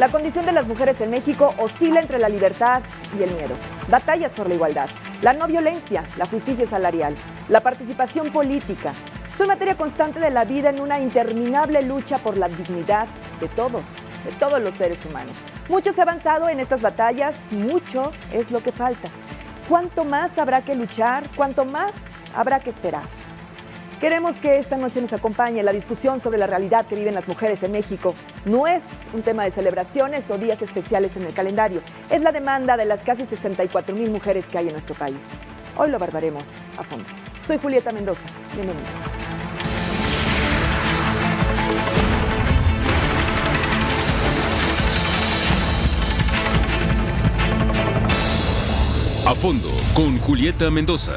La condición de las mujeres en México oscila entre la libertad y el miedo. Batallas por la igualdad, la no violencia, la justicia salarial, la participación política. Son materia constante de la vida en una interminable lucha por la dignidad de todos los seres humanos. Mucho se ha avanzado en estas batallas, mucho es lo que falta. ¿Cuánto más habrá que luchar? ¿Cuánto más habrá que esperar? Queremos que esta noche nos acompañe la discusión sobre la realidad que viven las mujeres en México. No es un tema de celebraciones o días especiales en el calendario. Es la demanda de las casi 64,000 mujeres que hay en nuestro país. Hoy lo abordaremos a fondo. Soy Julieta Mendoza. Bienvenidos. A fondo con Julieta Mendoza.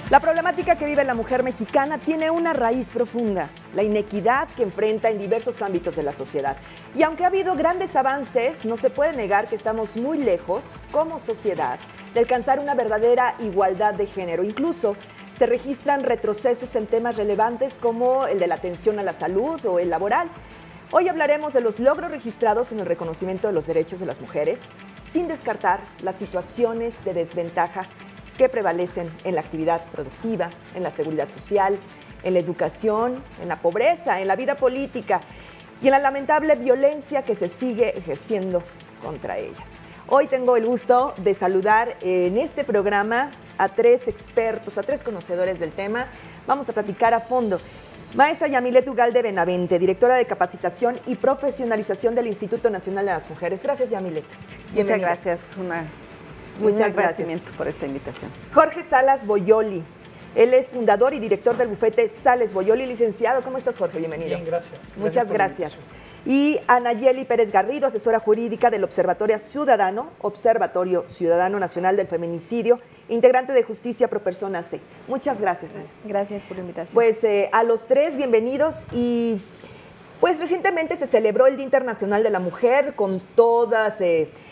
La problemática que vive la mujer mexicana tiene una raíz profunda, la inequidad que enfrenta en diversos ámbitos de la sociedad. Y aunque ha habido grandes avances, no se puede negar que estamos muy lejos, como sociedad, de alcanzar una verdadera igualdad de género. Incluso se registran retrocesos en temas relevantes como el de la atención a la salud o el laboral. Hoy hablaremos de los logros registrados en el reconocimiento de los derechos de las mujeres, sin descartar las situaciones de desventaja que prevalecen en la actividad productiva, en la seguridad social, en la educación, en la pobreza, en la vida política y en la lamentable violencia que se sigue ejerciendo contra ellas. Hoy tengo el gusto de saludar en este programa a 3 expertos, a 3 conocedores del tema. Vamos a platicar a fondo. Maestra Yamilet Ugalde Benavente, directora de Capacitación y Profesionalización del Instituto Nacional de las Mujeres. Gracias, Yamilet. Muchas gracias. Muchas gracias por esta invitación. Jorge Salas Boyoli. Él es fundador y director del bufete Sales Boyoli, licenciado. ¿Cómo estás, Jorge? Bienvenido. Bien, gracias. Muchas gracias. Y Anayeli Pérez Garrido, asesora jurídica del Observatorio Ciudadano Nacional del Feminicidio, integrante de Justicia Pro Persona C. Muchas gracias, Ana. Gracias por la invitación. Pues a los 3, bienvenidos. Y pues recientemente se celebró el Día Internacional de la Mujer con todas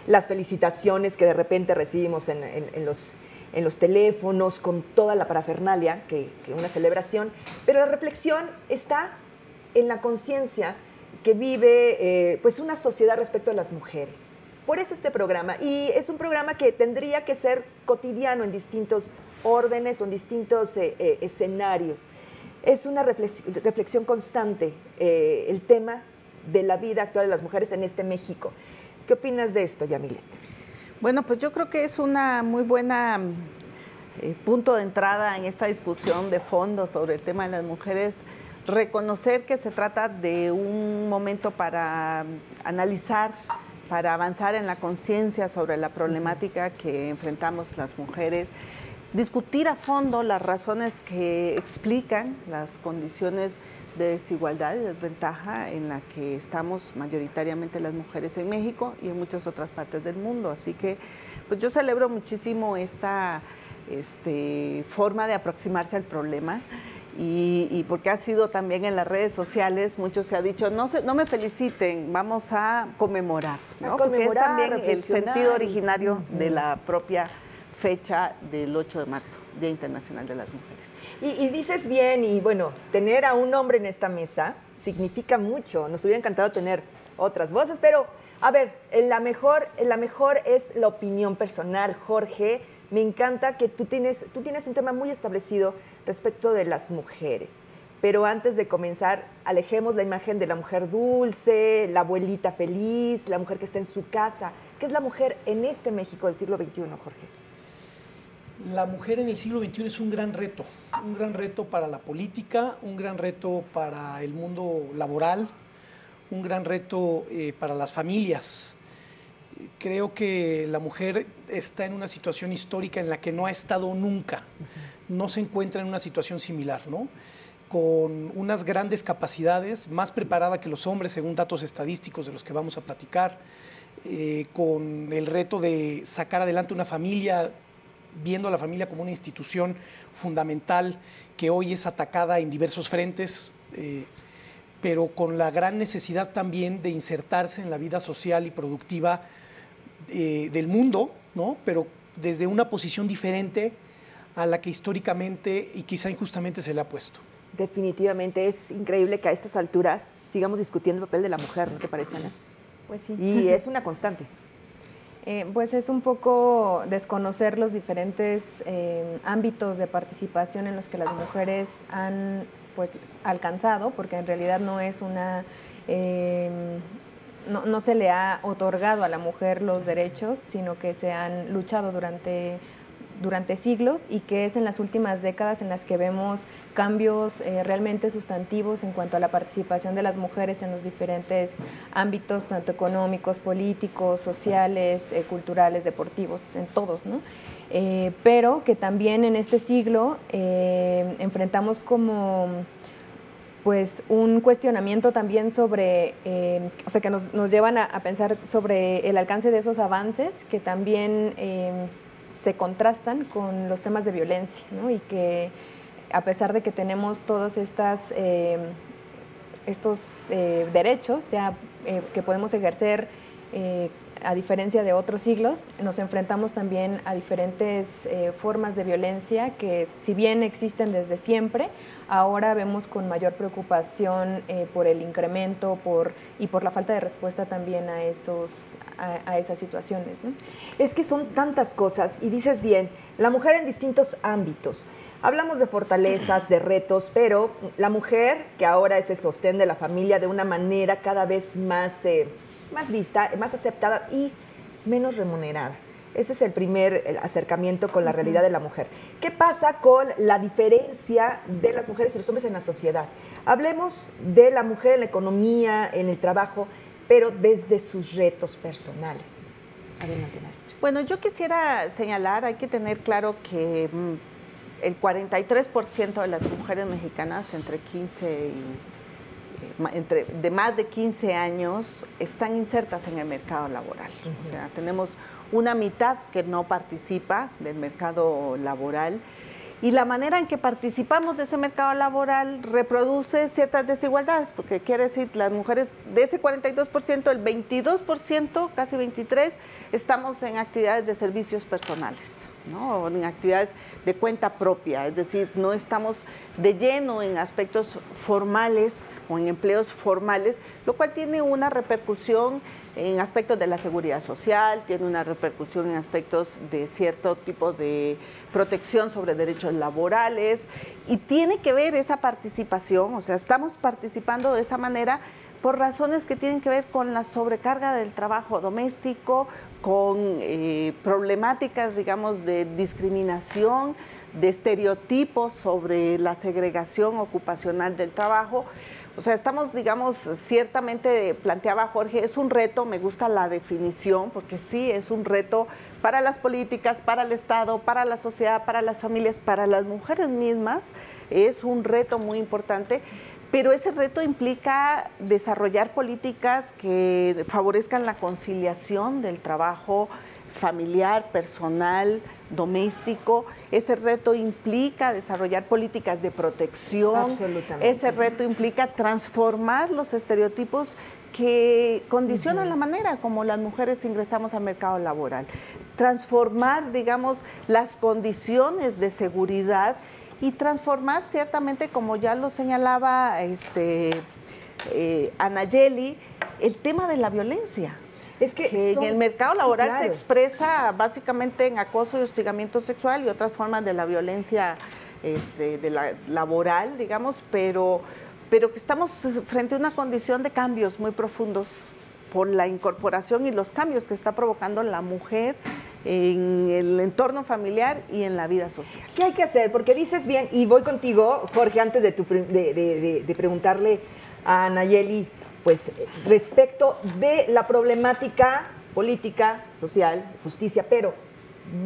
las felicitaciones que de repente recibimos en los teléfonos, con toda la parafernalia, que una celebración. Pero la reflexión está en la conciencia que vive pues una sociedad respecto a las mujeres. Por eso este programa, y es un programa que tendría que ser cotidiano en distintos órdenes o en distintos escenarios. Es una reflexión constante el tema de la vida actual de las mujeres en este México. ¿Qué opinas de esto, Yamilet? Bueno, pues yo creo que es una muy buena punto de entrada en esta discusión de fondo sobre el tema de las mujeres, reconocer que se trata de un momento para analizar, para avanzar en la conciencia sobre la problemática que enfrentamos las mujeres, discutir a fondo las razones que explican las condiciones de desigualdad y desventaja en la que estamos mayoritariamente las mujeres en México y en muchas otras partes del mundo. Así que pues yo celebro muchísimo esta forma de aproximarse al problema y porque ha sido también en las redes sociales, mucho se ha dicho, no me feliciten, vamos a conmemorar, ¿no? Porque es también el sentido originario de la propia fecha del 8 de marzo, Día Internacional de las Mujeres. Y dices bien, y bueno, tener a un hombre en esta mesa significa mucho. Nos hubiera encantado tener otras voces, pero a ver, la mejor es la opinión personal. Jorge, me encanta que tú tienes un tema muy establecido respecto de las mujeres. Pero antes de comenzar, alejemos la imagen de la mujer dulce, la abuelita feliz, la mujer que está en su casa. ¿Qué es la mujer en este México del siglo XXI, Jorge? La mujer en el siglo XXI es un gran reto para la política, un gran reto para el mundo laboral, un gran reto para las familias. Creo que la mujer está en una situación histórica en la que no ha estado nunca, no se encuentra en una situación similar, ¿no? Con unas grandes capacidades, más preparada que los hombres según datos estadísticos de los que vamos a platicar, con el reto de sacar adelante una familia, viendo a la familia como una institución fundamental que hoy es atacada en diversos frentes, pero con la gran necesidad también de insertarse en la vida social y productiva del mundo, ¿no? Pero desde una posición diferente a la que históricamente y quizá injustamente se le ha puesto. Definitivamente es increíble que a estas alturas sigamos discutiendo el papel de la mujer, ¿no te parece, Ana? Pues sí. Y es una constante. Pues es un poco desconocer los diferentes ámbitos de participación en los que las mujeres han pues alcanzado, porque en realidad no es una no se le ha otorgado a la mujer los derechos, sino que se han luchado durante siglos, y que es en las últimas décadas en las que vemos cambios realmente sustantivos en cuanto a la participación de las mujeres en los diferentes ámbitos, tanto económicos, políticos, sociales, culturales, deportivos, en todos, ¿no? Pero que también en este siglo enfrentamos como pues un cuestionamiento también sobre, o sea, que nos llevan a pensar sobre el alcance de esos avances que también se contrastan con los temas de violencia, ¿no? Y que a pesar de que tenemos todos estos derechos ya que podemos ejercer a diferencia de otros siglos, nos enfrentamos también a diferentes formas de violencia que, si bien existen desde siempre, ahora vemos con mayor preocupación por el incremento y por la falta de respuesta también a esas situaciones, ¿no? Es que son tantas cosas, y dices bien, la mujer en distintos ámbitos. Hablamos de fortalezas, de retos, pero la mujer, que ahora es el sostén de la familia de una manera cada vez más vista, más aceptada y menos remunerada. Ese es el primer acercamiento con la realidad de la mujer. ¿Qué pasa con la diferencia de las mujeres y los hombres en la sociedad? Hablemos de la mujer en la economía, en el trabajo, pero desde sus retos personales. Adelante, maestra. Bueno, yo quisiera señalar, hay que tener claro que el 43% de las mujeres mexicanas de más de 15 años están insertas en el mercado laboral. O sea, tenemos una mitad que no participa del mercado laboral, y la manera en que participamos de ese mercado laboral reproduce ciertas desigualdades, porque quiere decir, las mujeres de ese 42%, el 22%, casi 23%, estamos en actividades de servicios personales, ¿no? O en actividades de cuenta propia, es decir, no estamos de lleno en aspectos formales o en empleos formales, lo cual tiene una repercusión en aspectos de la seguridad social, tiene una repercusión en aspectos de cierto tipo de protección sobre derechos laborales, y tiene que ver esa participación, o sea, estamos participando de esa manera por razones que tienen que ver con la sobrecarga del trabajo doméstico, con problemáticas, digamos, de discriminación, de estereotipos sobre la segregación ocupacional del trabajo. O sea, estamos, digamos, ciertamente, planteaba Jorge, es un reto, me gusta la definición, porque sí, es un reto para las políticas, para el Estado, para la sociedad, para las familias, para las mujeres mismas, es un reto muy importante, pero ese reto implica desarrollar políticas que favorezcan la conciliación del trabajo familiar, personal, doméstico. Ese reto implica desarrollar políticas de protección. Absolutamente. Ese reto implica transformar los estereotipos que condicionan la manera como las mujeres ingresamos al mercado laboral. Transformar, digamos, las condiciones de seguridad y transformar ciertamente, como ya lo señalaba Anayeli, el tema de la violencia. Es que en el mercado laboral se expresa básicamente en acoso y hostigamiento sexual y otras formas de la violencia laboral, digamos, pero que estamos frente a una condición de cambios muy profundos por la incorporación y los cambios que está provocando la mujer en el entorno familiar y en la vida social. ¿Qué hay que hacer? Porque dices bien, y voy contigo, Jorge, antes de preguntarle a Nayeli, pues respecto de la problemática política, social, justicia, pero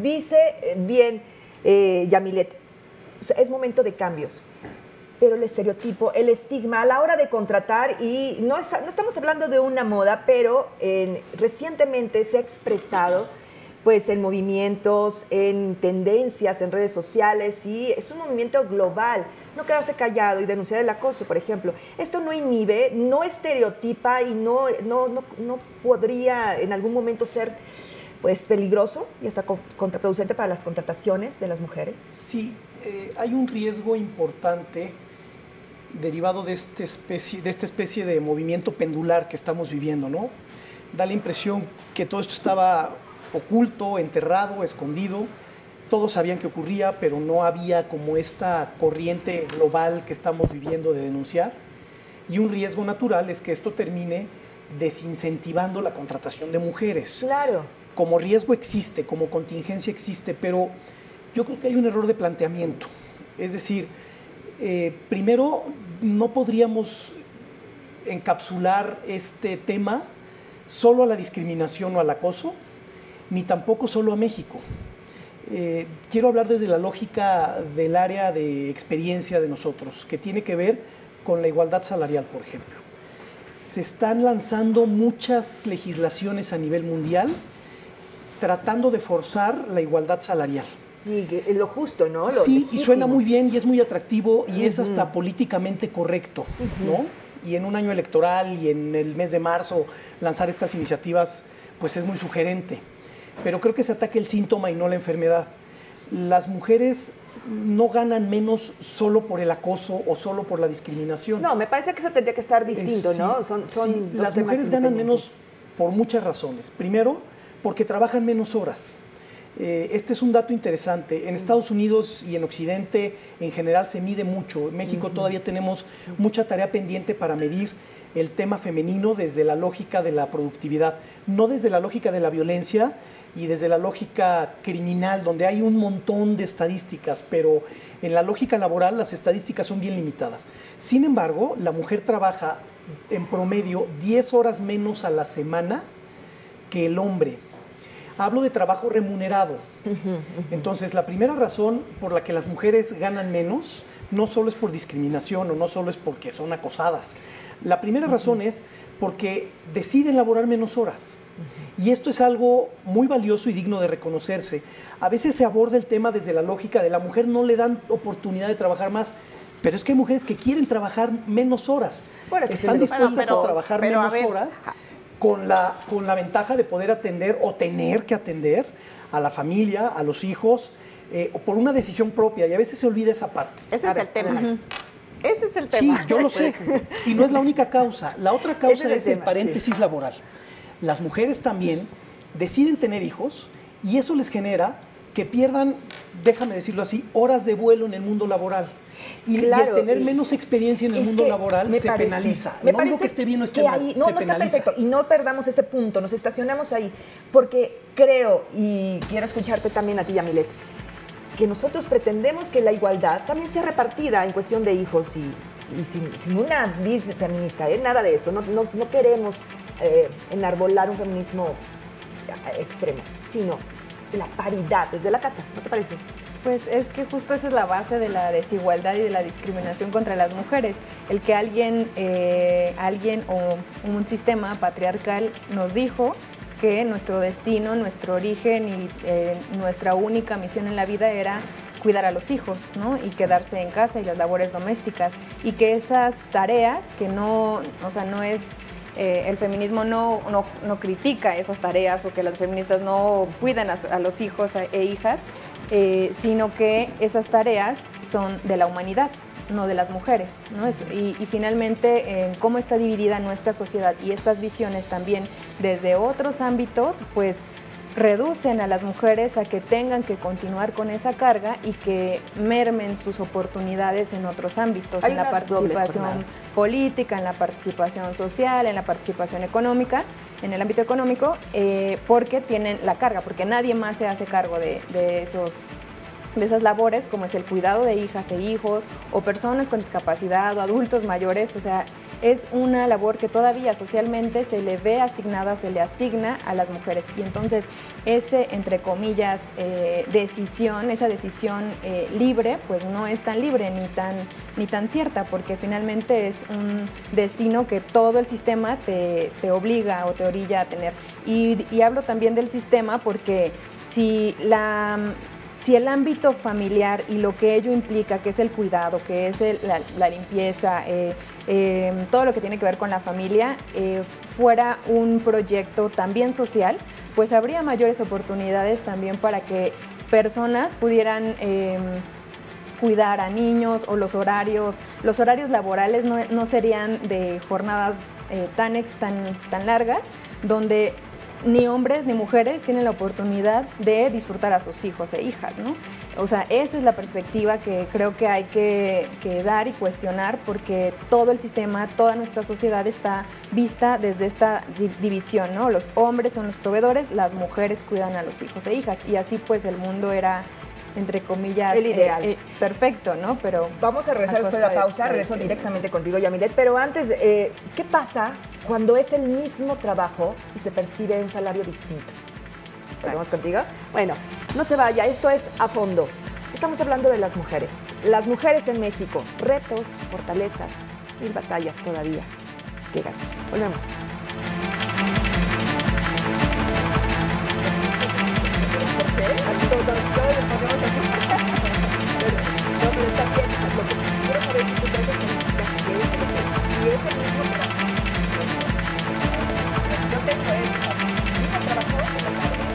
dice bien Yamilet, o sea, es momento de cambios, pero el estereotipo, el estigma a la hora de contratar, y no estamos hablando de una moda, pero recientemente se ha expresado pues en movimientos, en tendencias, en redes sociales, y es un movimiento global. No quedarse callado y denunciar el acoso, por ejemplo. Esto no inhibe, no estereotipa y no podría en algún momento ser pues peligroso y hasta contraproducente para las contrataciones de las mujeres? Sí, hay un riesgo importante derivado de esta especie de movimiento pendular que estamos viviendo, ¿no? Da la impresión que todo esto estaba oculto, enterrado, escondido. Todos sabían que ocurría, pero no había como esta corriente global que estamos viviendo de denunciar. Y un riesgo natural es que esto termine desincentivando la contratación de mujeres. Claro. Como riesgo existe, como contingencia existe, pero yo creo que hay un error de planteamiento. Es decir, primero, no podríamos encapsular este tema solo a la discriminación o al acoso, ni tampoco solo a México. Quiero hablar desde la lógica del área de experiencia de nosotros, que tiene que ver con la igualdad salarial, por ejemplo. Se están lanzando muchas legislaciones a nivel mundial tratando de forzar la igualdad salarial. Y lo justo, ¿no? Lo sí, legítimo. Y suena muy bien y es muy atractivo y es hasta políticamente correcto, ¿no? Y en un año electoral y en el mes de marzo lanzar estas iniciativas, pues es muy sugerente. Pero creo que se ataca el síntoma y no la enfermedad. Las mujeres no ganan menos solo por el acoso o solo por la discriminación. No, me parece que eso tendría que estar distinto, Sí, ¿no? Son sí, dos las temas mujeres ganan independientes. menos por muchas razones. Primero, porque trabajan menos horas. Este es un dato interesante. En Estados Unidos y en Occidente en general se mide mucho. En México todavía tenemos mucha tarea pendiente para medir el tema femenino desde la lógica de la productividad, no desde la lógica de la violencia y desde la lógica criminal, donde hay un montón de estadísticas, pero en la lógica laboral las estadísticas son bien limitadas. Sin embargo, la mujer trabaja en promedio 10 horas menos a la semana que el hombre. Hablo de trabajo remunerado. Entonces, la primera razón por la que las mujeres ganan menos no solo es por discriminación o no solo es porque son acosadas. La primera razón es porque deciden laborar menos horas. Y esto es algo muy valioso y digno de reconocerse. A veces se aborda el tema desde la lógica de la mujer no le dan oportunidad de trabajar más, pero es que hay mujeres que quieren trabajar menos horas. Bueno, están dispuestas a trabajar menos horas con la ventaja de poder atender o tener que atender a la familia, a los hijos, o por una decisión propia, y a veces se olvida esa parte. Ese es el tema. Ese es el Sí, tema. yo lo sé, y no es la única causa. La otra causa es el paréntesis laboral. Las mujeres también deciden tener hijos y eso les genera que pierdan, déjame decirlo así, horas de vuelo en el mundo laboral. Y, claro, y al tener menos experiencia en el mundo laboral se penaliza. No digo que esté bien o esté mal, no se está penaliza. perfecto. Y no perdamos ese punto, nos estacionamos ahí. Porque creo, y quiero escucharte también a ti, Yamilet, que nosotros pretendemos que la igualdad también sea repartida en cuestión de hijos y sin una vis feminista, nada de eso. No queremos enarbolar un feminismo extremo, sino la paridad desde la casa, ¿no te parece? Pues es que justo esa es la base de la desigualdad y de la discriminación contra las mujeres. El que alguien o un sistema patriarcal nos dijo que nuestro destino, nuestro origen y nuestra única misión en la vida era cuidar a los hijos, ¿no? Y quedarse en casa y las labores domésticas. Y que esas tareas que no es... el feminismo no critica esas tareas o que las feministas no cuidan a los hijos e hijas, sino que esas tareas son de la humanidad, no de las mujeres, ¿no? Y finalmente, cómo está dividida nuestra sociedad y estas visiones también desde otros ámbitos, pues reducen a las mujeres a que tengan que continuar con esa carga y que mermen sus oportunidades en otros ámbitos, en la participación política, en la participación social, en la participación económica, en el ámbito económico, porque tienen la carga, porque nadie más se hace cargo de esas labores, como es el cuidado de hijas e hijos, o personas con discapacidad, o adultos mayores. O sea, es una labor que todavía socialmente se le ve asignada o se le asigna a las mujeres. Y entonces ese, entre comillas, esa decisión libre, pues no es tan libre ni tan cierta, porque finalmente es un destino que todo el sistema te obliga o te orilla a tener. Y hablo también del sistema porque si el ámbito familiar y lo que ello implica, que es el cuidado, que es la limpieza, todo lo que tiene que ver con la familia, fuera un proyecto también social, pues habría mayores oportunidades también para que personas pudieran cuidar a niños, o los horarios laborales no serían de jornadas tan largas, donde ni hombres ni mujeres tienen la oportunidad de disfrutar a sus hijos e hijas, ¿no? O sea, esa es la perspectiva que creo que hay que dar y cuestionar, porque todo el sistema, toda nuestra sociedad está vista desde esta división, ¿no? Los hombres son los proveedores, las mujeres cuidan a los hijos e hijas, y así pues el mundo era, entre comillas, el ideal. Perfecto, ¿no? Pero vamos a regresar después de la pausa, regreso directamente contigo, Yamilet, pero antes, ¿qué pasa cuando es el mismo trabajo y se percibe un salario distinto? ¿Seguimos contigo? Bueno, no se vaya, esto es A Fondo. Estamos hablando de las mujeres en México, retos, fortalezas, 1000 batallas todavía que ganar. Volvemos. Así como todos les ponemos así. No, pero está bien. O sea, lo que quiero saber es si tú traes estadísticas de ese reto. Si es el mismo trabajo. Yo tengo eso, o sea, mismo trabajo en la tarde,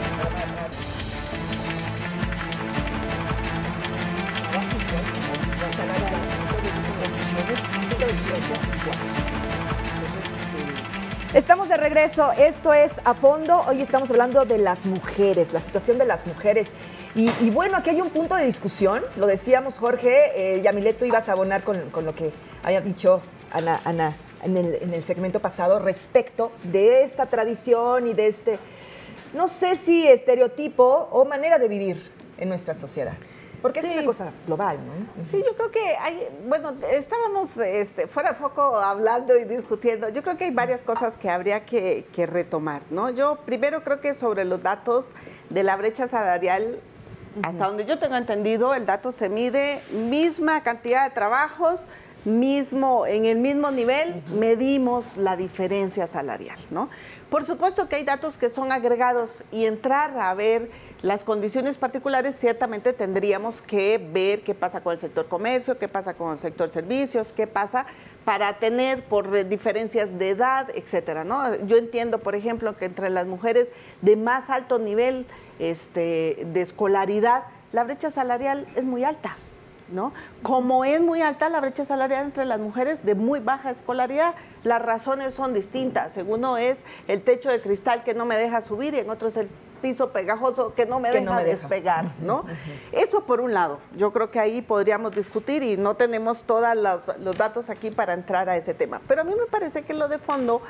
Estamos de regreso, esto es A Fondo, hoy estamos hablando de las mujeres, la situación de las mujeres. Y bueno, aquí hay un punto de discusión, lo decíamos Jorge, Yamilet, tú ibas a abonar con lo que había dicho Ana en el segmento pasado respecto de esta tradición y de este, no sé si estereotipo o manera de vivir en nuestra sociedad. Porque sí, es una cosa global, ¿no? Sí, yo creo que estábamos fuera de foco hablando y discutiendo. Yo creo que hay varias cosas que habría que retomar, ¿no? Yo primero creo que sobre los datos de la brecha salarial, hasta donde yo tengo entendido, el dato se mide misma cantidad de trabajos, en el mismo nivel, medimos la diferencia salarial, ¿no? Por supuesto que hay datos que son agregados y entrar a ver las condiciones particulares, ciertamente tendríamos que ver qué pasa con el sector comercio, qué pasa con el sector servicios, qué pasa para tener por diferencias de edad, etcétera, ¿no? Yo entiendo, por ejemplo, que entre las mujeres de más alto nivel de escolaridad, la brecha salarial es muy alta, ¿no? Como es muy alta la brecha salarial entre las mujeres de muy baja escolaridad, las razones son distintas. En uno es el techo de cristal que no me deja subir y en otro es el piso pegajoso que no me deja despegar, ¿no? Eso por un lado, yo creo que ahí podríamos discutir y no tenemos todos los datos aquí para entrar a ese tema. Pero a mí me parece que lo de fondo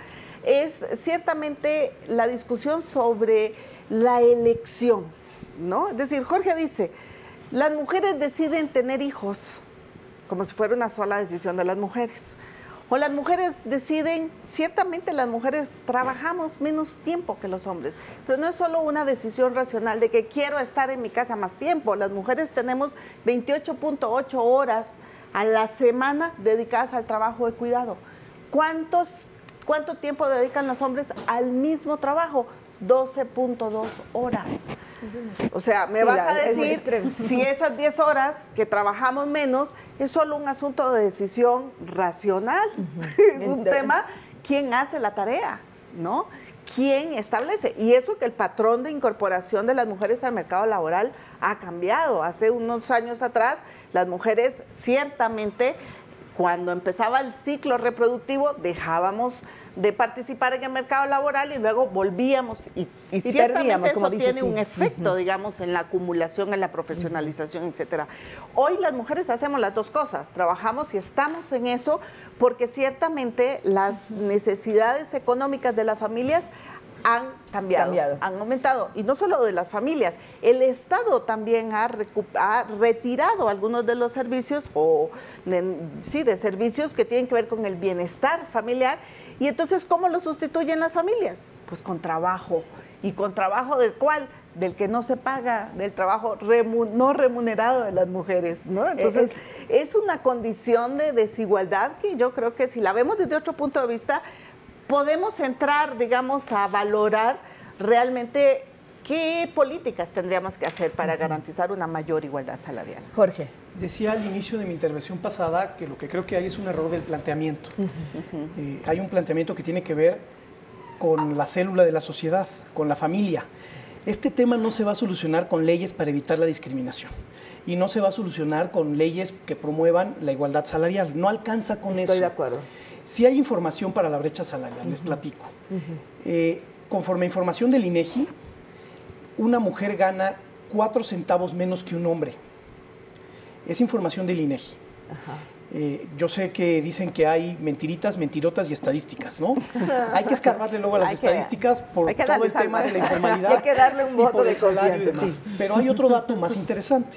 es ciertamente la discusión sobre la elección, ¿no? Es decir, Jorge dice, las mujeres deciden tener hijos como si fuera una sola decisión de las mujeres. O las mujeres deciden, ciertamente las mujeres trabajamos menos tiempo que los hombres, pero no es solo una decisión racional de que quiero estar en mi casa más tiempo. Las mujeres tenemos 28.8 horas a la semana dedicadas al trabajo de cuidado. ¿Cuánto tiempo dedican los hombres al mismo trabajo? 12.2 horas. O sea, me vas a decir si esas 10 horas que trabajamos menos es solo un asunto de decisión racional. Es un tema, ¿quién hace la tarea? ¿No? ¿Quién establece? Y eso que el patrón de incorporación de las mujeres al mercado laboral ha cambiado. Hace unos años atrás, las mujeres ciertamente, cuando empezaba el ciclo reproductivo, dejábamos de participar en el mercado laboral y luego volvíamos y ciertamente eso tiene un efecto, digamos, en la acumulación, en la profesionalización, etcétera. Hoy las mujeres hacemos las dos cosas, trabajamos y estamos en eso porque ciertamente las necesidades económicas de las familias han cambiado, han aumentado. Y no solo de las familias, el Estado también ha retirado algunos de los servicios, de servicios que tienen que ver con el bienestar familiar. Y entonces, ¿cómo lo sustituyen las familias? Pues con trabajo. ¿Y con trabajo del cuál? Del que no se paga, del trabajo no remunerado de las mujeres, ¿no? Entonces, es una condición de desigualdad que yo creo que si la vemos desde otro punto de vista, podemos entrar, digamos, a valorar realmente qué políticas tendríamos que hacer para garantizar una mayor igualdad salarial. Jorge. Decía al inicio de mi intervención pasada que lo que creo que hay es un error del planteamiento. Hay un planteamiento que tiene que ver con la célula de la sociedad, con la familia. Este tema no se va a solucionar con leyes para evitar la discriminación y no se va a solucionar con leyes que promuevan la igualdad salarial. No alcanza con eso. Estoy de acuerdo. Si hay información para la brecha salarial, les platico. Conforme a información del INEGI, una mujer gana 4 centavos menos que un hombre. Es información del INEGI. Yo sé que dicen que hay mentiritas, mentirotas y estadísticas, ¿no? Hay que escarbarle luego a las estadísticas por todo el tema de la informalidad. Hay que darle un voto de salario y demás. Sí. Pero hay otro dato más interesante,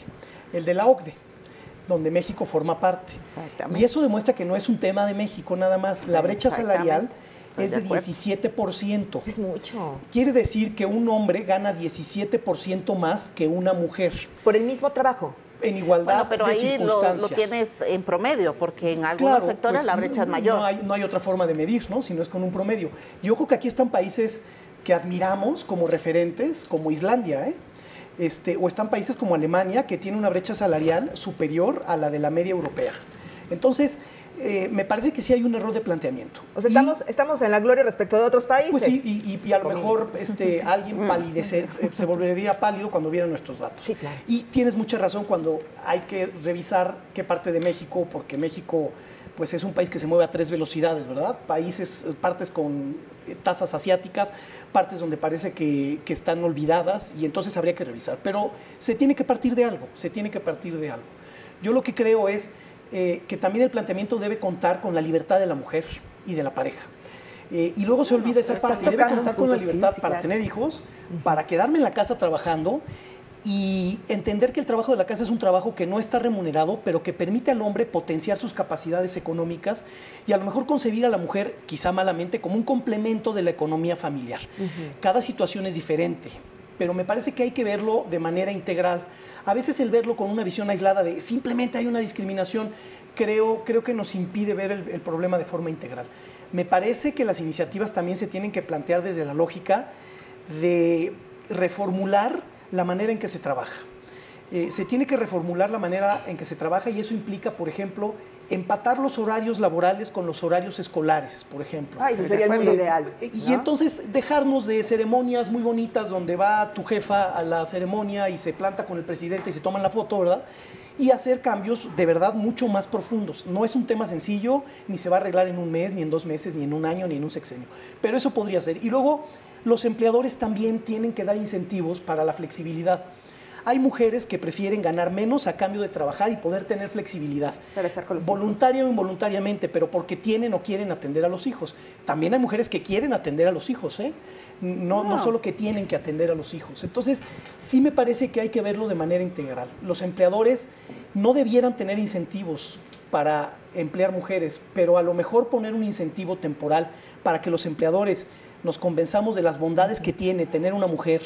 el de la OCDE, donde México forma parte. Y eso demuestra que no es un tema de México nada más. La brecha salarial es de 17%. Es mucho. Quiere decir que un hombre gana 17% más que una mujer. Por el mismo trabajo. En igualdad pero de ahí circunstancias. lo tienes en promedio, porque en algunos sectores la brecha es mayor. No hay otra forma de medir, ¿no? Si no es con un promedio. Y ojo que aquí están países que admiramos como referentes, como Islandia, o están países como Alemania, que tiene una brecha salarial superior a la de la media europea. Entonces, me parece que sí hay un error de planteamiento. O sea, estamos en la gloria respecto de otros países. Pues sí, y a lo mejor alguien se volvería pálido cuando viera nuestros datos. Sí, claro. Y tienes mucha razón cuando hay que revisar qué parte de México, porque México pues es un país que se mueve a 3 velocidades, ¿verdad? Partes con tasas asiáticas, partes donde parece que están olvidadas, y entonces habría que revisar. Pero se tiene que partir de algo, Yo lo que creo es que también el planteamiento debe contar con la libertad de la mujer y de la pareja. Y luego se olvida esa parte, debe contar con la libertad para tener hijos, para quedarme en la casa trabajando y entender que el trabajo de la casa es un trabajo que no está remunerado, pero que permite al hombre potenciar sus capacidades económicas y a lo mejor concebir a la mujer, quizá malamente, como un complemento de la economía familiar. Cada situación es diferente, pero me parece que hay que verlo de manera integral. A veces el verlo con una visión aislada de simplemente hay una discriminación, creo que nos impide ver el problema de forma integral. Me parece que las iniciativas también se tienen que plantear desde la lógica de reformular la manera en que se trabaja. Se tiene que reformular la manera en que se trabaja y eso implica, por ejemplo, empatar los horarios laborales con los horarios escolares, por ejemplo. Eso sería el mundo ideal, ¿no? Y entonces dejarnos de ceremonias muy bonitas donde va tu jefa a la ceremonia y se planta con el presidente y se toman la foto, ¿verdad? Y hacer cambios de verdad mucho más profundos. No es un tema sencillo, ni se va a arreglar en un mes, ni en 2 meses, ni en un año, ni en un sexenio. Pero eso podría ser. Y luego los empleadores también tienen que dar incentivos para la flexibilidad. Hay mujeres que prefieren ganar menos a cambio de trabajar y poder tener flexibilidad. Para estar con los voluntaria o involuntariamente, pero porque tienen o quieren atender a los hijos. También hay mujeres que quieren atender a los hijos, no solo que tienen que atender a los hijos. Entonces, sí me parece que hay que verlo de manera integral. Los empleadores no debieran tener incentivos para emplear mujeres, pero a lo mejor poner un incentivo temporal para que los empleadores nos convenzamos de las bondades que tiene tener una mujer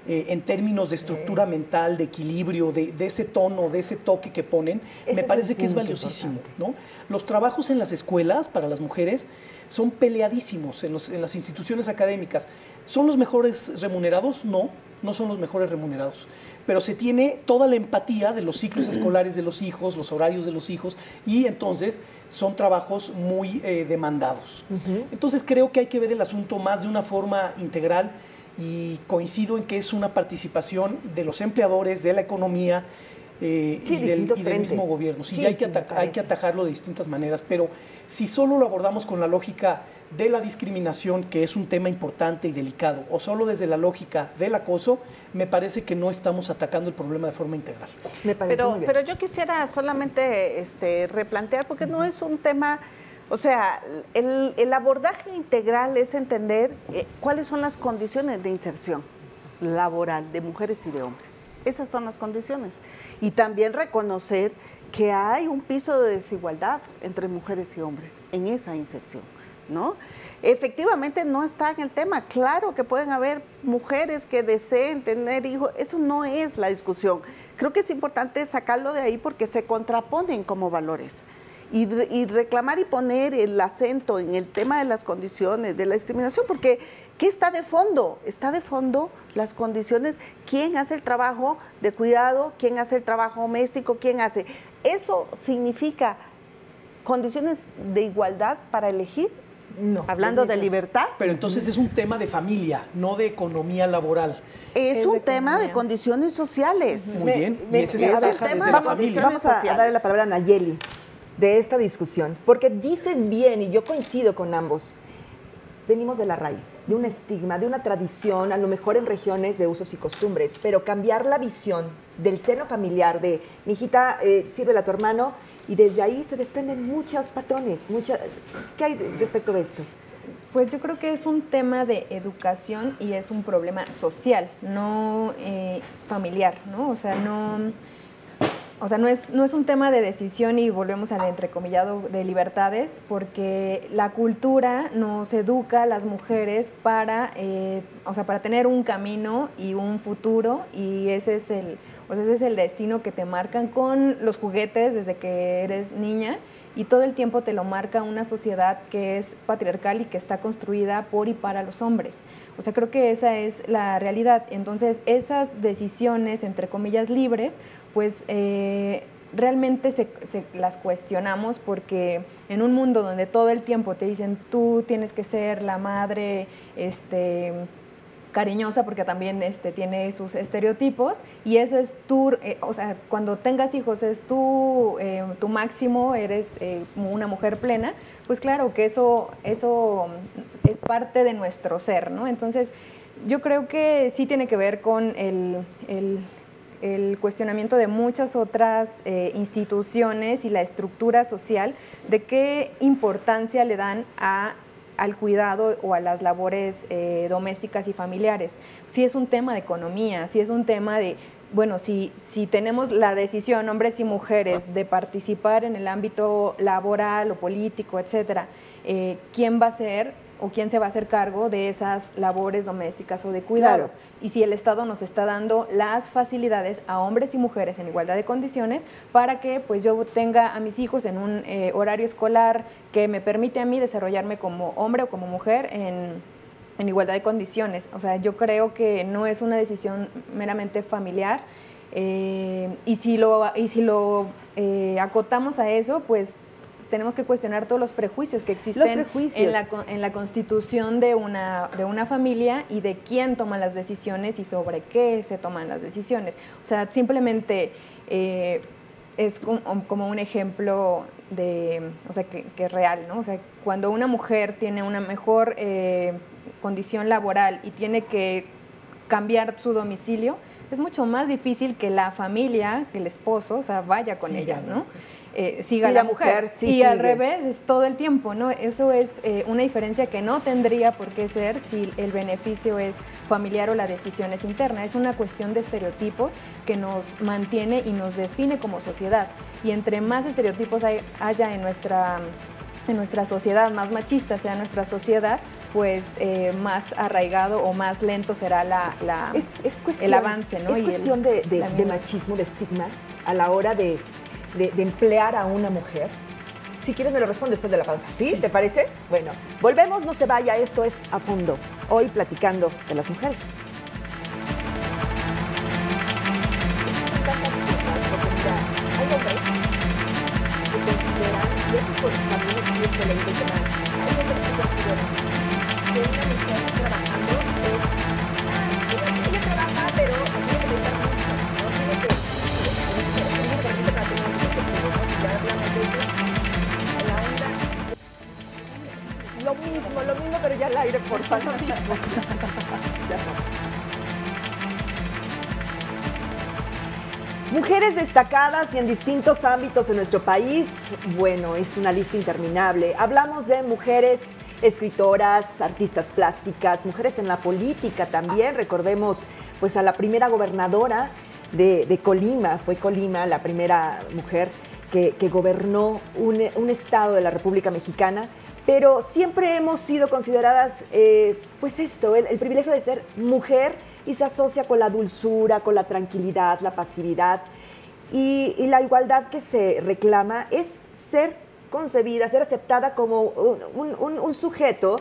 en términos de estructura mental, de equilibrio, de ese tono, de ese toque que ponen, me parece que es valiosísimo, ¿no? Los trabajos en las escuelas para las mujeres son peleadísimos en las instituciones académicas. ¿Son los mejores remunerados? No son los mejores remunerados. Pero se tiene toda la empatía de los ciclos escolares de los hijos, los horarios de los hijos, y entonces son trabajos muy demandados. Entonces creo que hay que ver el asunto más de una forma integral y coincido en que es una participación de los empleadores, de la economía y del mismo gobierno. Sí, hay que atajarlo de distintas maneras, pero si solo lo abordamos con la lógica de la discriminación, que es un tema importante y delicado, o solo desde la lógica del acoso, me parece que no estamos atacando el problema de forma integral. Me parece muy bien. Pero yo quisiera solamente replantear, porque no es un tema, o sea, el abordaje integral es entender cuáles son las condiciones de inserción laboral de mujeres y de hombres. Esas son las condiciones. Y también reconocer que hay un piso de desigualdad entre mujeres y hombres en esa inserción, ¿no? Efectivamente no está en el tema. Claro que pueden haber mujeres que deseen tener hijos, eso no es la discusión. Creo que es importante sacarlo de ahí porque se contraponen como valores. Y reclamar y poner el acento en el tema de las condiciones, de la discriminación, porque ¿qué está de fondo? Está de fondo las condiciones, quién hace el trabajo de cuidado, quién hace el trabajo doméstico, quién hace. Eso significa condiciones de igualdad para elegir No. Hablando de libertad. Pero entonces es un tema de familia, no de economía laboral. Es un tema de condiciones sociales. Muy bien, y ese se es un trabaja tema desde de la familia. Vamos a darle la palabra a Nayeli de esta discusión, porque dicen bien, y yo coincido con ambos, venimos de la raíz, de un estigma, de una tradición, a lo mejor en regiones de usos y costumbres, pero cambiar la visión del seno familiar, de mi hijita, sírvele a tu hermano, y desde ahí se desprenden muchos patrones. ¿Qué hay respecto de esto? Pues yo creo que es un tema de educación y es un problema social, no familiar, ¿no? O sea, no es un tema de decisión y volvemos al entrecomillado de libertades, porque la cultura nos educa a las mujeres para tener un camino y un futuro, y ese es el destino que te marcan con los juguetes desde que eres niña, y todo el tiempo te lo marca una sociedad que es patriarcal y que está construida por y para los hombres. O sea, creo que esa es la realidad. Entonces, esas decisiones, entre comillas, libres, pues realmente se las cuestionamos, porque en un mundo donde todo el tiempo te dicen tú tienes que ser la madre cariñosa, porque también tiene sus estereotipos, y eso es cuando tengas hijos es tu máximo, eres una mujer plena, pues claro que eso es parte de nuestro ser, ¿no? Entonces yo creo que sí tiene que ver con el cuestionamiento de muchas otras instituciones y la estructura social, de qué importancia le dan al cuidado o a las labores domésticas y familiares. Si es un tema de economía, si es un tema de, bueno, si tenemos la decisión, hombres y mujeres, de participar en el ámbito laboral o político, etcétera, ¿quién va a ser o quién se va a hacer cargo de esas labores domésticas o de cuidado? Claro. Y si el Estado nos está dando las facilidades a hombres y mujeres en igualdad de condiciones para que pues yo tenga a mis hijos en un horario escolar que me permite a mí desarrollarme como hombre o como mujer en igualdad de condiciones. O sea, yo creo que no es una decisión meramente familiar, y si lo acotamos a eso, pues tenemos que cuestionar todos los prejuicios que existen en la constitución de una familia, y de quién toma las decisiones y sobre qué se toman las decisiones. O sea, simplemente es como un ejemplo que es real, ¿no? O sea, cuando una mujer tiene una mejor condición laboral y tiene que cambiar su domicilio, es mucho más difícil que la familia, que el esposo, o sea, vaya con ella, ¿no? Siga y la mujer. Sí y sigue. Al revés, es todo el tiempo, ¿no? Eso es una diferencia que no tendría por qué ser si el beneficio es familiar o la decisión es interna. Es una cuestión de estereotipos que nos mantiene y nos define como sociedad. Y entre más estereotipos haya en nuestra sociedad, más machista sea nuestra sociedad, pues más arraigado o más lento será el avance, ¿no? Es cuestión de machismo, de estigma a la hora de emplear a una mujer. Si quieres me lo respondo después de la pausa. ¿Sí? ¿Te parece? Bueno, volvemos, no se vaya, esto es A Fondo. Hoy platicando de las mujeres. Es que son tantas cosas, porque mira, hay hombres que consideran, y esto también es que leído que más, hay hombres que consideran que una mujer trabajando es, sí, ella trabaja, pero tiene que pedir permiso, ¿no? Tiene que pedir permiso para tener un ¿no? Si ya hablamos de eso, es la onda. Lo mismo, pero ya al aire, por favor, lo mismo. Ya está. Mujeres destacadas y en distintos ámbitos en nuestro país, bueno, es una lista interminable. Hablamos de mujeres escritoras, artistas plásticas, mujeres en la política también. Recordemos pues a la primera gobernadora de Colima, fue Colima la primera mujer que gobernó un estado de la República Mexicana, pero siempre hemos sido consideradas, pues esto, el privilegio de ser mujer, y se asocia con la dulzura, con la tranquilidad, la pasividad, y la igualdad que se reclama es ser concebida, ser aceptada como un sujeto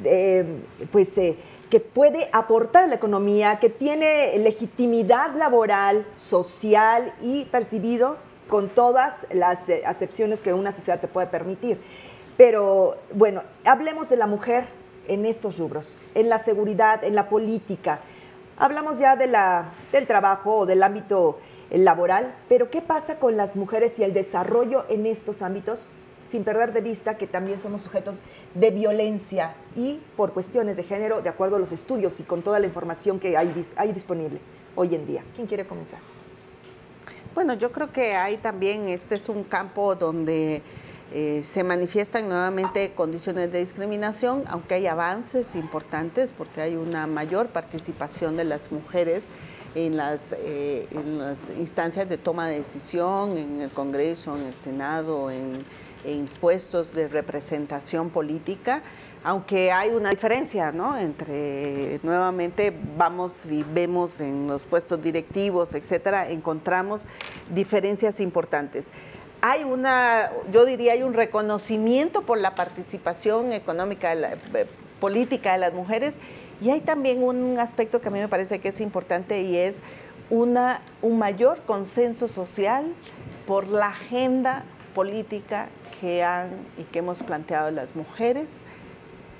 que puede aportar a la economía, que tiene legitimidad laboral, social y percibido con todas las acepciones que una sociedad te puede permitir. Pero bueno, hablemos de la mujer en estos rubros, en la seguridad, en la política. Hablamos ya del trabajo o del ámbito laboral, pero ¿qué pasa con las mujeres y el desarrollo en estos ámbitos? Sin perder de vista que también somos sujetos de violencia y por cuestiones de género, de acuerdo a los estudios y con toda la información que hay disponible hoy en día. ¿Quién quiere comenzar? Bueno, yo creo que hay también, este es un campo donde se manifiestan nuevamente condiciones de discriminación, aunque hay avances importantes porque hay una mayor participación de las mujeres en las instancias de toma de decisión, en el Congreso, en el Senado, en puestos de representación política, aunque hay una diferencia, ¿no? Entre, nuevamente, vamos y vemos en los puestos directivos, etcétera, encontramos diferencias importantes. Yo diría, hay un reconocimiento por la participación económica, política de las mujeres, y hay también un aspecto que a mí me parece que es importante y es un mayor consenso social por la agenda política que hemos planteado las mujeres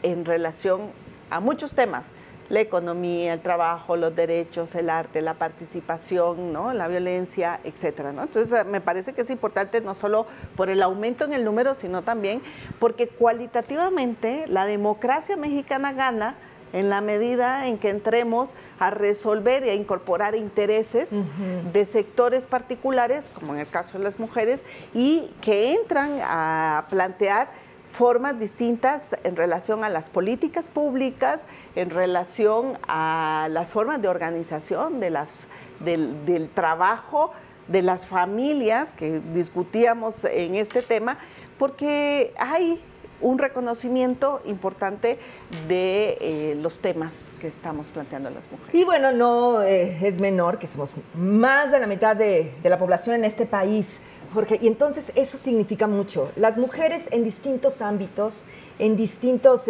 en relación a muchos temas: la economía, el trabajo, los derechos, el arte, la participación, ¿no? La violencia, etcétera, ¿no? Entonces, me parece que es importante no solo por el aumento en el número, sino también porque cualitativamente la democracia mexicana gana en la medida en que entremos a resolver y a incorporar intereses de sectores particulares, como en el caso de las mujeres, y que entran a plantear formas distintas en relación a las políticas públicas, en relación a las formas de organización del trabajo, de las familias, que discutíamos en este tema, porque hay un reconocimiento importante de los temas que estamos planteando a las mujeres. Y bueno, no es menor que somos más de la mitad de la población en este país, Jorge, y entonces eso significa mucho. Las mujeres en distintos ámbitos, en distintas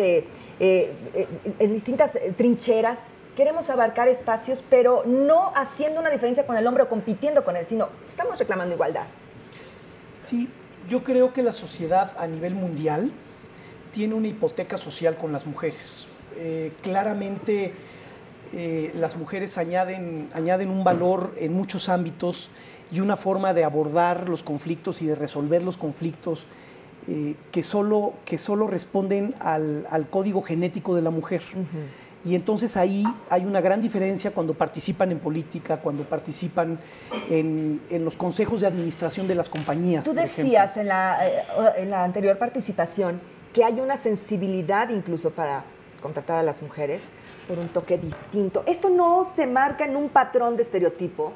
trincheras, queremos abarcar espacios, pero no haciendo una diferencia con el hombre o compitiendo con él, sino estamos reclamando igualdad. Sí, yo creo que la sociedad a nivel mundial tiene una hipoteca social con las mujeres. Claramente las mujeres añaden un valor en muchos ámbitos y una forma de abordar los conflictos y de resolver los conflictos que solo responden al código genético de la mujer. Y entonces ahí hay una gran diferencia cuando participan en política, cuando participan en los consejos de administración de las compañías. Tú decías en la anterior participación que hay una sensibilidad incluso para contratar a las mujeres por un toque distinto. ¿Esto no se marca en un patrón de estereotipo?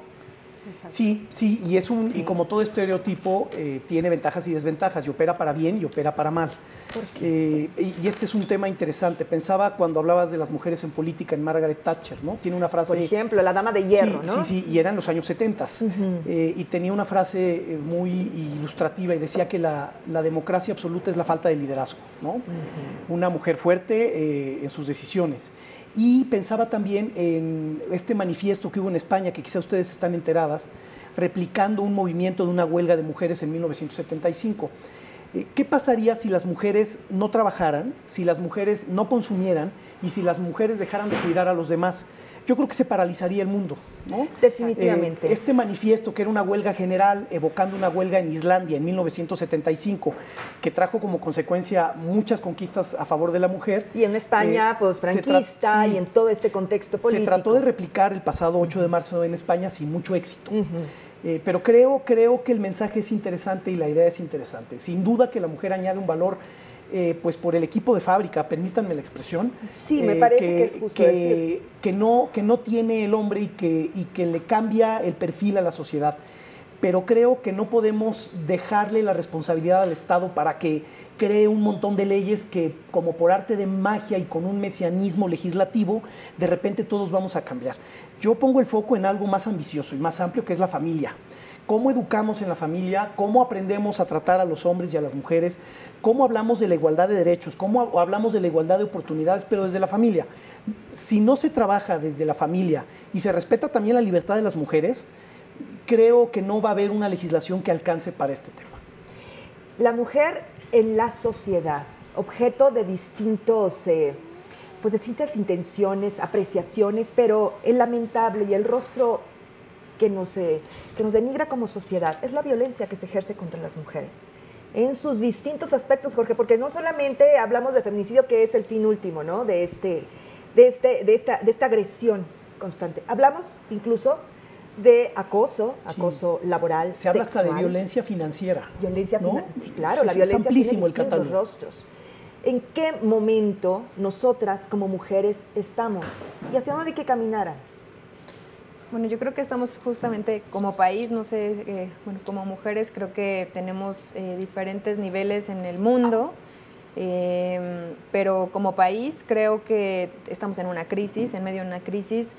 Sí, y como todo estereotipo tiene ventajas y desventajas, y opera para bien y opera para mal. ¿Por qué? Y este es un tema interesante. Pensaba cuando hablabas de las mujeres en política en Margaret Thatcher, ¿no? Tiene una frase... Por ejemplo, la dama de hierro, ¿no? Sí, y era en los años 70. Y tenía una frase muy ilustrativa y decía que la democracia absoluta es la falta de liderazgo, ¿no? Una mujer fuerte en sus decisiones. Y pensaba también en este manifiesto que hubo en España, que quizá ustedes están enteradas, replicando un movimiento de una huelga de mujeres en 1975. ¿Qué pasaría si las mujeres no trabajaran, si las mujeres no consumieran y si las mujeres dejaran de cuidar a los demás? Yo creo que se paralizaría el mundo, ¿no? Definitivamente. Este manifiesto, que era una huelga general, evocando una huelga en Islandia en 1975, que trajo como consecuencia muchas conquistas a favor de la mujer. Y en España, pues, franquista, y en todo este contexto político. Se trató de replicar el pasado 8 de marzo en España sin mucho éxito. Pero creo que el mensaje es interesante y la idea es interesante. Sin duda que la mujer añade un valor, pues por el equipo de fábrica, permítanme la expresión. Sí, me parece que es justo decir. Que no tiene el hombre y que le cambia el perfil a la sociedad. Pero creo que no podemos dejarle la responsabilidad al Estado para que cree un montón de leyes que, como por arte de magia y con un mesianismo legislativo, de repente todos vamos a cambiar. Yo pongo el foco en algo más ambicioso y más amplio, que es la familia. ¿Cómo educamos en la familia? ¿Cómo aprendemos a tratar a los hombres y a las mujeres? ¿Cómo hablamos de la igualdad de derechos? ¿Cómo hablamos de la igualdad de oportunidades, pero desde la familia? Si no se trabaja desde la familia y se respeta también la libertad de las mujeres, creo que no va a haber una legislación que alcance para este tema. La mujer en la sociedad, objeto de pues distintas intenciones, apreciaciones, pero el lamentable y el rostro que nos denigra como sociedad es la violencia que se ejerce contra las mujeres. En sus distintos aspectos, Jorge, porque no solamente hablamos de feminicidio, que es el fin último, ¿no? de esta agresión constante. Hablamos incluso de acoso laboral, se habla sexual. hasta de violencia financiera. Sí, claro, la violencia tiene distintos rostros. ¿En qué momento nosotras como mujeres estamos? ¿Y hacia dónde hay que caminar? Bueno, yo creo que estamos justamente como país, no sé, como mujeres creo que tenemos diferentes niveles en el mundo, pero como país creo que estamos en una crisis, en medio de una crisis.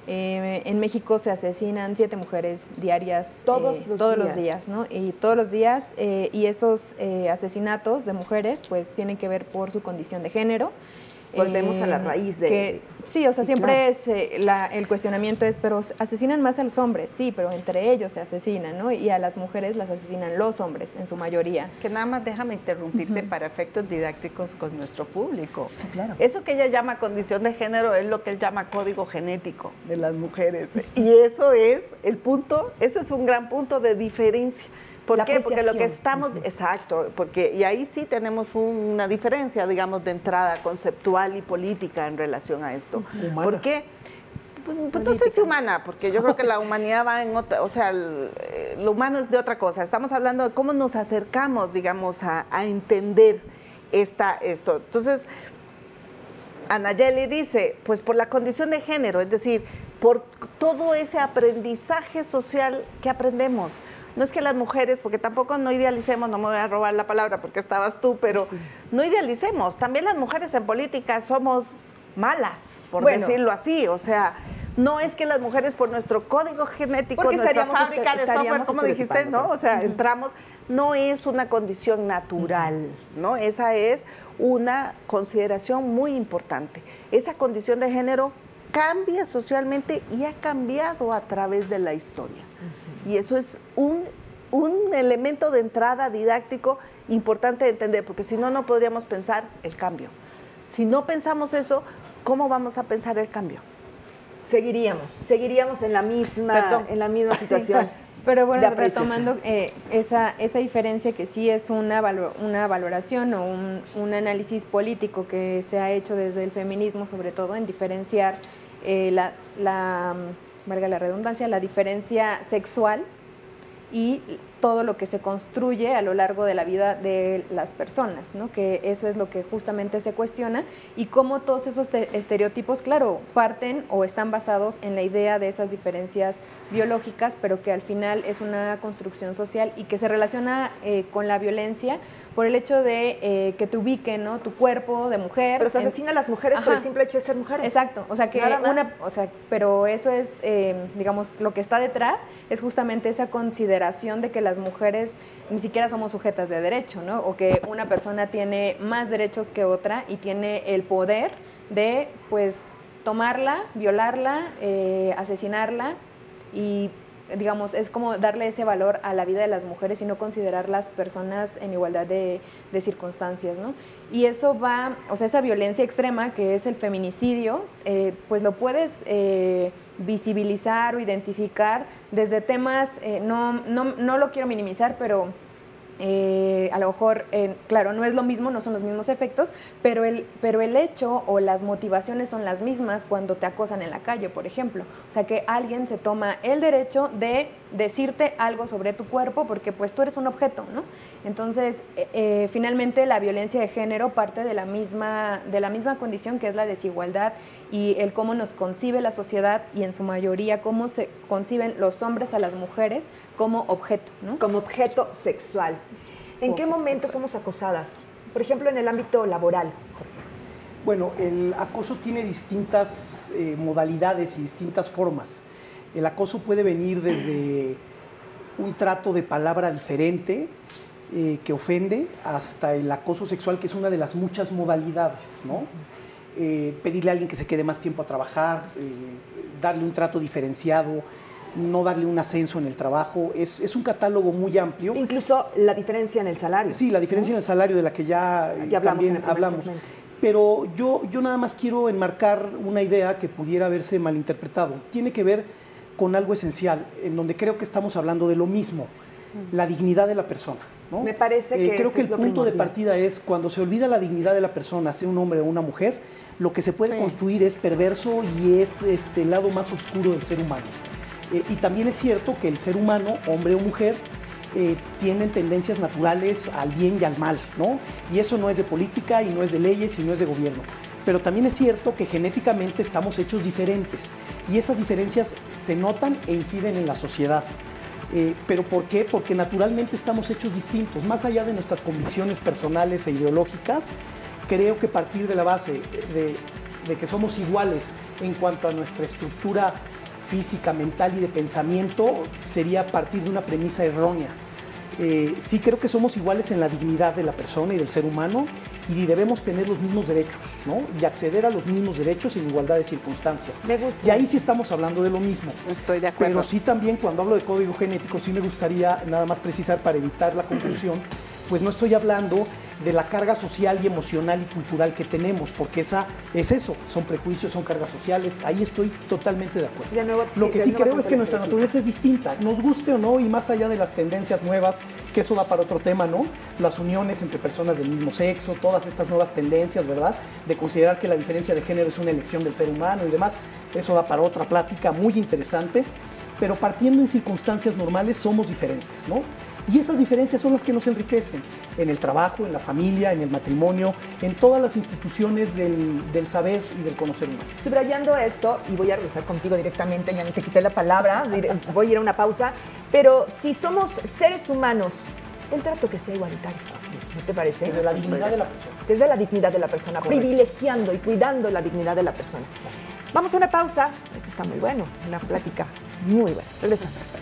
En México se asesinan 7 mujeres diarias todos los días, ¿no? Y todos los días, y esos asesinatos de mujeres pues tienen que ver por su condición de género. Volvemos a la raíz de... Sí, o sea, sí, siempre claro. El cuestionamiento es, pero asesinan más a los hombres, sí, pero entre ellos se asesinan, ¿no? Y a las mujeres las asesinan los hombres, en su mayoría. Que nada más déjame interrumpirte para efectos didácticos con nuestro público. Sí, claro. Eso que ella llama condición de género es lo que él llama código genético de las mujeres. Y eso es el punto, eso es un gran punto de diferencia. ¿Por qué? Porque lo que estamos, exacto, porque y ahí sí tenemos una diferencia, digamos, de entrada conceptual y política en relación a esto. Humana. ¿Por qué? Pues no sé si humana, porque yo creo que la humanidad va en otra, o sea, lo humano es de otra cosa. Estamos hablando de cómo nos acercamos, digamos, a entender esto. Entonces, Anayeli dice, pues por la condición de género, es decir, por todo ese aprendizaje social que aprendemos. No es que las mujeres, porque tampoco no idealicemos, no me voy a robar la palabra porque estabas tú, pero sí, no idealicemos. También las mujeres en política somos malas, por decirlo así. O sea, no es que las mujeres por nuestro código genético, nuestra fábrica de software, como dijiste, ¿no? O sea, entramos, no es una condición natural, ¿no? Esa es una consideración muy importante. Esa condición de género cambia socialmente y ha cambiado a través de la historia. Y eso es un elemento de entrada didáctico importante de entender, porque si no, no podríamos pensar el cambio. Si no pensamos eso, ¿cómo vamos a pensar el cambio? Seguiríamos en la misma situación. Pero bueno, retomando esa diferencia que sí es una valoración o un análisis político que se ha hecho desde el feminismo, sobre todo en diferenciar valga la redundancia, la diferencia sexual y todo lo que se construye a lo largo de la vida de las personas, ¿no? Que eso es lo que justamente se cuestiona y cómo todos esos estereotipos, claro, parten o están basados en la idea de esas diferencias biológicas, pero que al final es una construcción social y que se relaciona con la violencia por el hecho de que te ubiquen, ¿no? Tu cuerpo de mujer. Pero se asesina a las mujeres por el simple hecho de ser mujeres. Exacto, o sea que pero eso es, digamos, lo que está detrás es justamente esa consideración de que las mujeres ni siquiera somos sujetas de derecho, ¿no? O que una persona tiene más derechos que otra y tiene el poder de, pues, tomarla, violarla, asesinarla y, digamos, es como darle ese valor a la vida de las mujeres y no considerarlas personas en igualdad de circunstancias, ¿no? Y eso va, o sea, esa violencia extrema que es el feminicidio, pues lo puedes visibilizar o identificar desde temas, no lo quiero minimizar, pero a lo mejor, claro, no es lo mismo, no son los mismos efectos, pero el hecho o las motivaciones son las mismas cuando te acosan en la calle, por ejemplo. O sea, que alguien se toma el derecho de decirte algo sobre tu cuerpo porque pues tú eres un objeto, ¿no? Entonces, finalmente la violencia de género parte de la misma condición que es la desigualdad y el cómo nos concibe la sociedad y en su mayoría cómo se conciben los hombres a las mujeres como objeto, ¿no? Como objeto sexual. ¿En qué momento somos acosadas? Por ejemplo, en el ámbito laboral, Jorge. Bueno, el acoso tiene distintas modalidades y distintas formas. El acoso puede venir desde un trato de palabra diferente que ofende hasta el acoso sexual, que es una de las muchas modalidades, ¿no? Pedirle a alguien que se quede más tiempo a trabajar, darle un trato diferenciado. no darle un ascenso en el trabajo. Es un catálogo muy amplio. Incluso la diferencia en el salario. Sí, la diferencia en el salario de la que ya también hablamos. Pero yo nada más quiero enmarcar una idea que pudiera haberse malinterpretado. Tiene que ver con algo esencial, en donde creo que estamos hablando de lo mismo, la dignidad de la persona, ¿no? Me parece que creo que el punto de partida es cuando se olvida la dignidad de la persona, sea un hombre o una mujer, lo que se puede construir es perverso y es el lado más oscuro del ser humano. Y también es cierto que el ser humano, hombre o mujer, tienen tendencias naturales al bien y al mal, ¿no? Y eso no es de política y no es de leyes y no es de gobierno. Pero también es cierto que genéticamente estamos hechos diferentes y esas diferencias se notan e inciden en la sociedad. ¿Pero por qué? Porque naturalmente estamos hechos distintos. Más allá de nuestras convicciones personales e ideológicas, creo que partir de la base de que somos iguales en cuanto a nuestra estructura física, mental y de pensamiento sería partir de una premisa errónea. Sí creo que somos iguales en la dignidad de la persona y del ser humano y debemos tener los mismos derechos, ¿no? Y acceder a los mismos derechos en igualdad de circunstancias. Me gusta. Y ahí sí estamos hablando de lo mismo. Estoy de acuerdo. Pero sí también cuando hablo de código genético sí me gustaría nada más precisar para evitar la confusión, pues no estoy hablando de la carga social y emocional y cultural que tenemos, porque esa es eso, son prejuicios, son cargas sociales, ahí estoy totalmente de acuerdo. Lo que sí creo es que nuestra naturaleza es distinta, nos guste o no, y más allá de las tendencias nuevas, que eso da para otro tema, ¿no? Las uniones entre personas del mismo sexo, todas estas nuevas tendencias, ¿verdad? De considerar que la diferencia de género es una elección del ser humano y demás, eso da para otra plática muy interesante, pero partiendo en circunstancias normales somos diferentes, ¿no? Y estas diferencias son las que nos enriquecen en el trabajo, en la familia, en el matrimonio, en todas las instituciones del saber y del conocer humano. Subrayando esto, y voy a regresar contigo directamente, ya no te quité la palabra, voy a ir a una pausa, pero si somos seres humanos, el trato que sea igualitario. Así es. ¿No te parece? Desde la dignidad de la persona. Desde la dignidad de la persona, correcto, privilegiando y cuidando la dignidad de la persona. Vamos a una pausa, esto está muy bueno, una plática muy buena. Regresamos.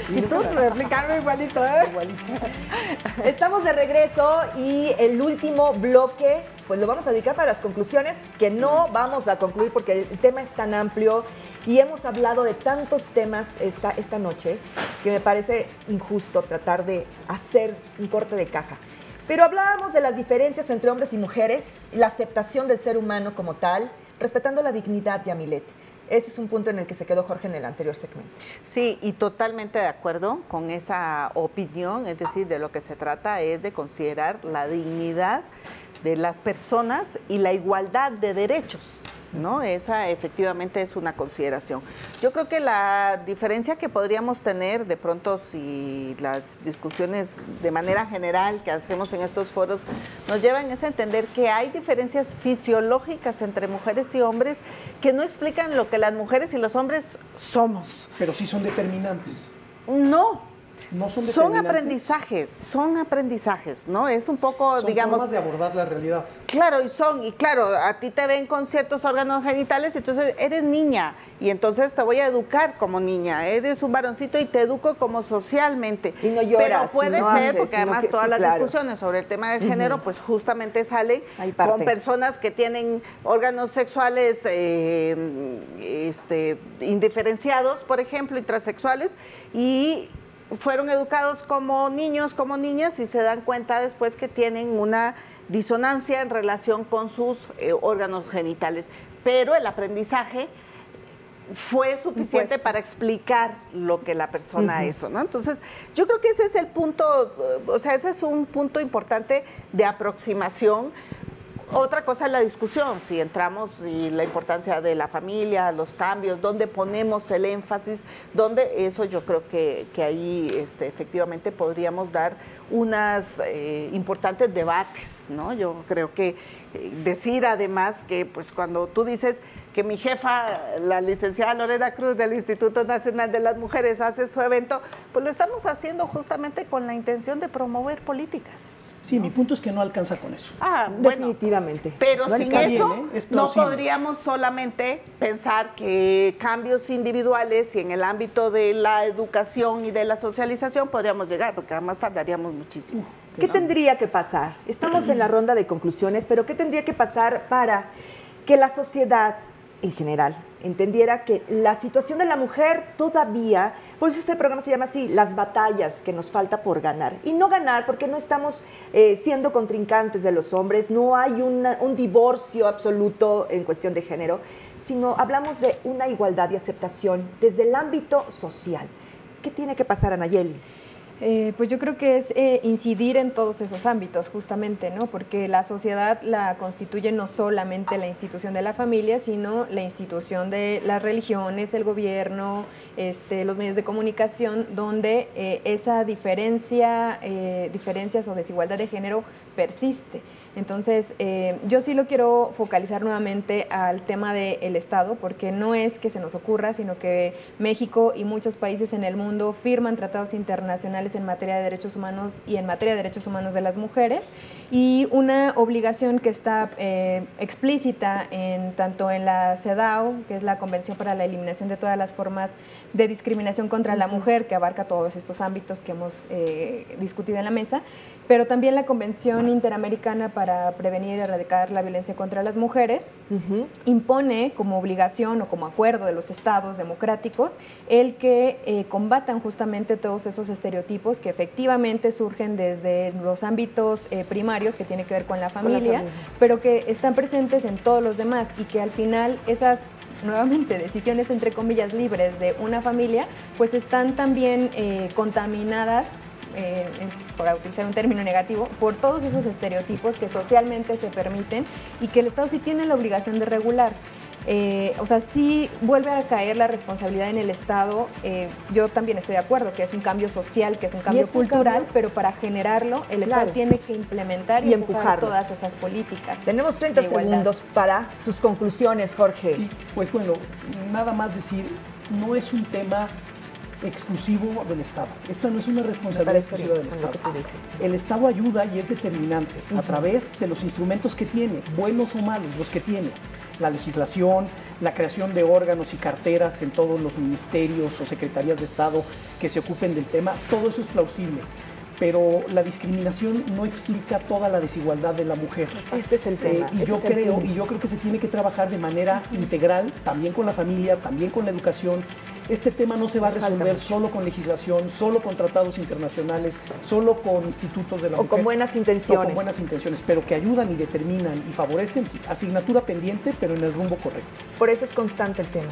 Y tú replicarlo igualito, ¿eh? Igualito. Estamos de regreso y el último bloque, pues lo vamos a dedicar para las conclusiones, que no vamos a concluir porque el tema es tan amplio y hemos hablado de tantos temas esta noche que me parece injusto tratar de hacer un corte de caja. Pero hablábamos de las diferencias entre hombres y mujeres, la aceptación del ser humano como tal, respetando la dignidad de Yamilet. Ese es un punto en el que se quedó Jorge en el anterior segmento. Sí, y totalmente de acuerdo con esa opinión, es decir, de lo que se trata es de considerar la dignidad de las personas y la igualdad de derechos, ¿no? Esa efectivamente es una consideración. Yo creo que la diferencia que podríamos tener de pronto si las discusiones de manera general que hacemos en estos foros nos llevan es a entender que hay diferencias fisiológicas entre mujeres y hombres que no explican lo que las mujeres y los hombres somos. Pero sí son determinantes. No son son aprendizajes, ¿no? Es un poco, son digamos... formas de abordar la realidad. Claro, claro, a ti te ven con ciertos órganos genitales, entonces eres niña, y entonces te voy a educar como niña, eres un varoncito y te educo como socialmente. Y no lloras. Pero puede no ser, haces, porque además que, todas sí, las claro, discusiones sobre el tema del género, pues justamente salen con personas que tienen órganos sexuales indiferenciados, por ejemplo, intrasexuales, y fueron educados como niños, como niñas, y se dan cuenta después que tienen una disonancia en relación con sus órganos genitales. Pero el aprendizaje fue suficiente para explicar lo que la persona es, ¿no? Entonces, yo creo que ese es el punto, o sea, ese es un punto importante de aproximación. Otra cosa es la discusión, si entramos y la importancia de la familia, los cambios, dónde ponemos el énfasis, dónde eso yo creo que ahí efectivamente podríamos dar unas importantes debates, ¿no? Yo creo que decir además que pues cuando tú dices que mi jefa, la licenciada Lorena Cruz del Instituto Nacional de las Mujeres, hace su evento, pues lo estamos haciendo justamente con la intención de promover políticas. Sí, mi punto es que no alcanza con eso. Definitivamente. Pero No sin está eso bien, ¿eh? Es no plausible. podríamos solamente pensar que cambios individuales y en el ámbito de la educación y de la socialización podríamos llegar, porque además tardaríamos muchísimo. ¿Qué tendría que pasar? Estamos en la ronda de conclusiones, pero ¿qué tendría que pasar para que la sociedad en general entendiera que la situación de la mujer todavía, por eso este programa se llama así, las batallas que nos falta por ganar? Y no ganar porque no estamos siendo contrincantes de los hombres, no hay un divorcio absoluto en cuestión de género, sino hablamos de una igualdad y aceptación desde el ámbito social. ¿Qué tiene que pasar, Anayeli? Pues yo creo que es incidir en todos esos ámbitos, justamente, ¿no? Porque la sociedad la constituye no solamente la institución de la familia, sino la institución de las religiones, el gobierno, los medios de comunicación, donde esa diferencias o desigualdad de género persiste. Entonces, yo sí lo quiero focalizar nuevamente al tema del Estado, porque no es que se nos ocurra, sino que México y muchos países en el mundo firman tratados internacionales en materia de derechos humanos y en materia de derechos humanos de las mujeres, y una obligación que está explícita tanto en la CEDAW, que es la Convención para la Eliminación de todas las formas de discriminación contra la mujer, que abarca todos estos ámbitos que hemos discutido en la mesa, pero también la Convención Interamericana para prevenir y erradicar la violencia contra las mujeres, impone como obligación o como acuerdo de los estados democráticos el que combatan justamente todos esos estereotipos que efectivamente surgen desde los ámbitos primarios, que tiene que ver con la familia, pero que están presentes en todos los demás, y que al final esas, nuevamente, decisiones entre comillas libres de una familia, pues están también contaminadas, para utilizar un término negativo, por todos esos estereotipos que socialmente se permiten y que el Estado sí tiene la obligación de regular. O sea, sí vuelve a caer la responsabilidad en el Estado. Yo también estoy de acuerdo que es un cambio social, que es un cambio cultural, pero para generarlo el Estado tiene que implementar y empujar todas esas políticas. Tenemos 30 segundos para sus conclusiones, Jorge. Sí, pues bueno, nada más decir, no es un tema exclusivo del Estado. Esta no es una responsabilidad exclusiva del Estado. El Estado ayuda y es determinante a través de los instrumentos que tiene, buenos o malos, los que tiene. La legislación, la creación de órganos y carteras en todos los ministerios o secretarías de Estado que se ocupen del tema, todo eso es plausible. Pero la discriminación no explica toda la desigualdad de la mujer. Ese es el tema. Y yo creo que se tiene que trabajar de manera integral, también con la familia, también con la educación. Este tema no se va a resolver solo con legislación, solo con tratados internacionales, solo con institutos de la mujer. O con buenas intenciones. O con buenas intenciones, pero que ayudan y determinan y favorecen, sí, asignatura pendiente, pero en el rumbo correcto. Por eso es constante el tema.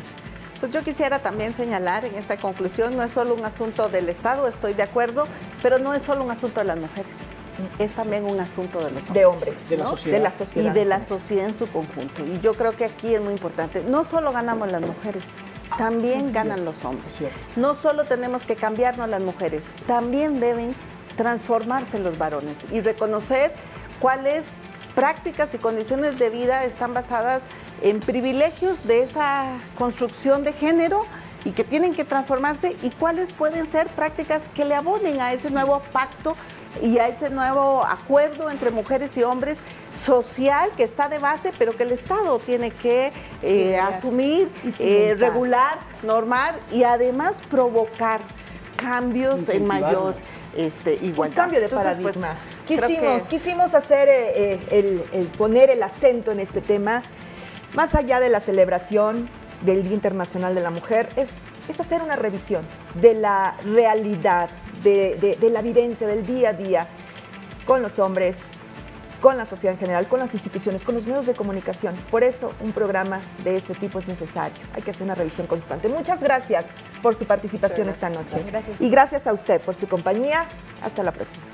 Pues yo quisiera también señalar en esta conclusión, no es solo un asunto del Estado, estoy de acuerdo, pero no es solo un asunto de las mujeres, es también un asunto de los hombres. De hombres, de la sociedad. De la sociedad. Y de la sociedad en su conjunto. Y yo creo que aquí es muy importante, no solo ganamos las mujeres, también ganan los hombres. No solo tenemos que cambiarnos las mujeres, también deben transformarse los varones y reconocer cuáles prácticas y condiciones de vida están basadas en privilegios de esa construcción de género y que tienen que transformarse, y cuáles pueden ser prácticas que le abonen a ese nuevo pacto y a ese nuevo acuerdo entre mujeres y hombres social que está de base, pero que el Estado tiene que asumir, regular, normar y además provocar cambios en mayor igualdad. Un cambio de paradigma. Quisimos hacer poner el acento en este tema, más allá de la celebración del Día Internacional de la Mujer, es hacer una revisión de la realidad, de la vivencia del día a día con los hombres, con la sociedad en general, con las instituciones, con los medios de comunicación. Por eso un programa de este tipo es necesario. Hay que hacer una revisión constante. Muchas gracias por su participación esta noche. Gracias. Y gracias a usted por su compañía. Hasta la próxima.